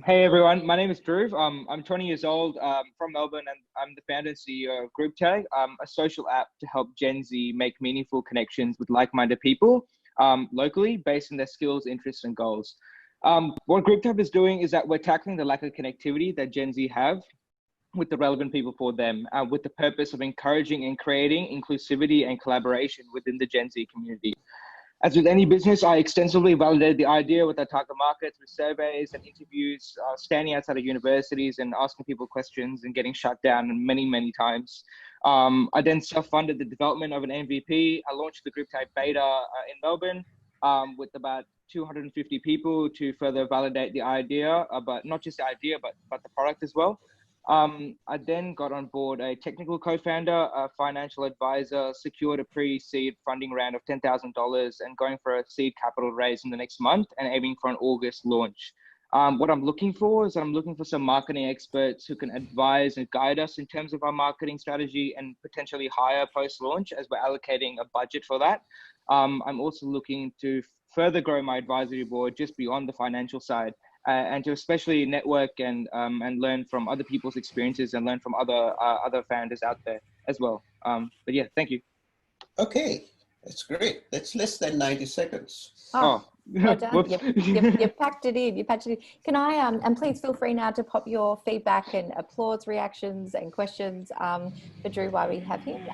Hey everyone, my name is Dhruv. I'm 20 years old, from Melbourne, and I'm the founder and CEO of Grouptag, a social app to help Gen Z make meaningful connections with like-minded people locally based on their skills, interests, and goals. What Grouptag is doing is that we're tackling the lack of connectivity that Gen Z have with the relevant people for them, with the purpose of encouraging and creating inclusivity and collaboration within the Gen Z community. As with any business, I extensively validated the idea with our target market through surveys and interviews, standing outside of universities and asking people questions and getting shut down many, many times. I then self-funded the development of an MVP. I launched the Grouptag beta in Melbourne with about 250 people to further validate the idea, but not just the idea, but the product as well. I then got on board a technical co-founder, a financial advisor, secured a pre-seed funding round of $10,000 and going for a seed capital raise in the next month and aiming for an August launch. What I'm looking for is I'm looking for some marketing experts who can advise and guide us in terms of our marketing strategy and potentially hire post-launch as we're allocating a budget for that. I'm also looking to further grow my advisory board just beyond the financial side. And to especially network and learn from other people's experiences and learn from other founders out there as well. But yeah, thank you. Okay, that's great. That's less than 90 seconds. Oh. Well done. You packed it in. You packed it in. Can I, and please feel free now to pop your feedback and applause, reactions and questions for Dhruv while we have him.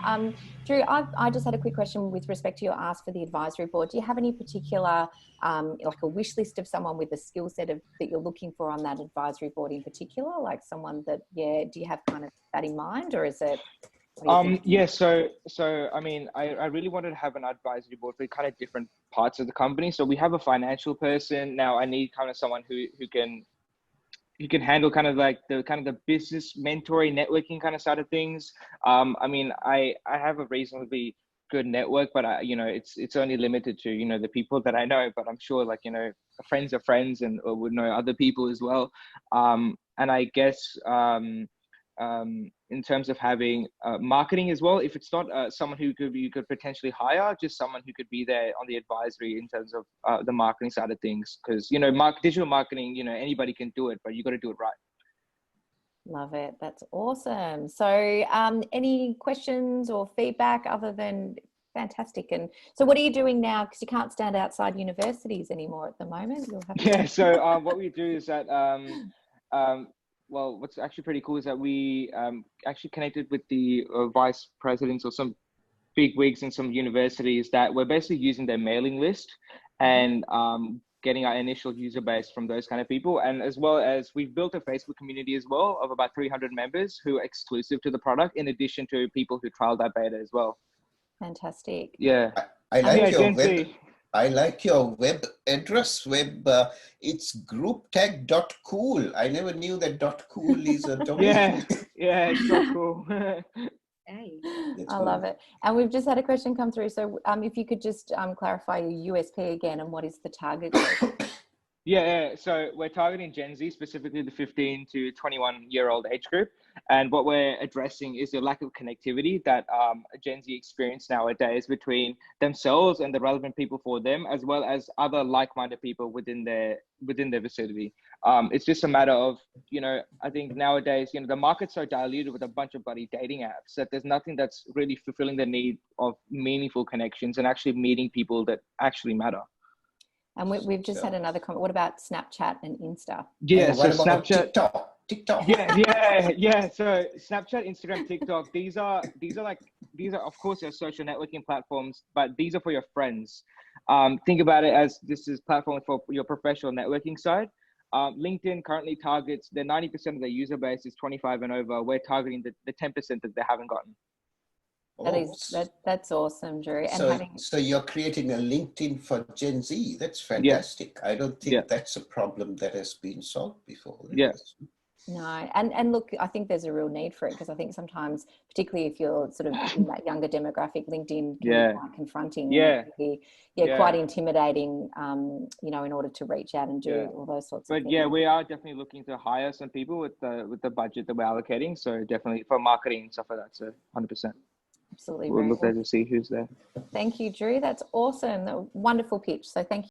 Dhruv, I just had a quick question with respect to your ask for the advisory board. Do you have any particular, like a wish list of someone with the skill set that you're looking for on that advisory board in particular? Like someone that, yeah, do you have kind of that in mind, or is it? Yeah, so I mean, I really wanted to have an advisory board for kind of different parts of the company. So we have a financial person. Now I need kind of someone who can handle kind of like the business mentoring, networking kind of side of things. I mean, I have a reasonably good network, but it's only limited to, the people that I know, but I'm sure like, friends of friends and would know other people as well. And I guess, in terms of having marketing as well, if it's not someone who you could potentially hire, just someone who could be there on the advisory in terms of the marketing side of things, because digital marketing, anybody can do it, but you got to do it right. Love it. That's awesome. So any questions or feedback other than fantastic? And so what are you doing now, because you can't stand outside universities anymore at the moment? Yeah, so what we do is that well, what's actually pretty cool is that we actually connected with the vice presidents or some big wigs in some universities that we're basically using their mailing list and getting our initial user base from those kind of people. And as well as we've built a Facebook community as well of about 300 members who are exclusive to the product, in addition to people who trialed our beta as well. Fantastic. Yeah. I like your web. I like your web address. It's grouptag.cool. I never knew that .cool is a domain. yeah, it's .cool. Hey, I love it. And we've just had a question come through. So if you could just clarify your USP again, and what is the target group? Yeah, so we're targeting Gen Z, specifically the 15 to 21-year-old age group. And what we're addressing is the lack of connectivity that Gen Z experience nowadays between themselves and the relevant people for them, as well as other like-minded people within their vicinity. It's just a matter of, I think nowadays, the market's so diluted with a bunch of bloody dating apps that there's nothing that's really fulfilling the need of meaningful connections and actually meeting people that actually matter. And we've just had another comment. What about Snapchat and Insta? Yeah, so Snapchat, TikTok. Yeah. So Snapchat, Instagram, TikTok. These are of course your social networking platforms, but these are for your friends. Think about it as this is platform for your professional networking side. LinkedIn currently targets the 90% of their user base is 25 and over. We're targeting the 10% that they haven't gotten. That's awesome, Dhruv. So you're creating a LinkedIn for Gen Z. That's fantastic. Yeah. I don't think that's a problem that has been solved before. Yes. No, and look, I think there's a real need for it, because I think sometimes, particularly if you're sort of in that younger demographic, LinkedIn can be quite confronting. Quite intimidating. In order to reach out and do all those sorts of things. But yeah, we are definitely looking to hire some people with the budget that we're allocating. So definitely for marketing and stuff like that. So 100%. Absolutely. We'll look there to see who's there. Thank you, Dhruv. That's awesome. A wonderful pitch. So thank you.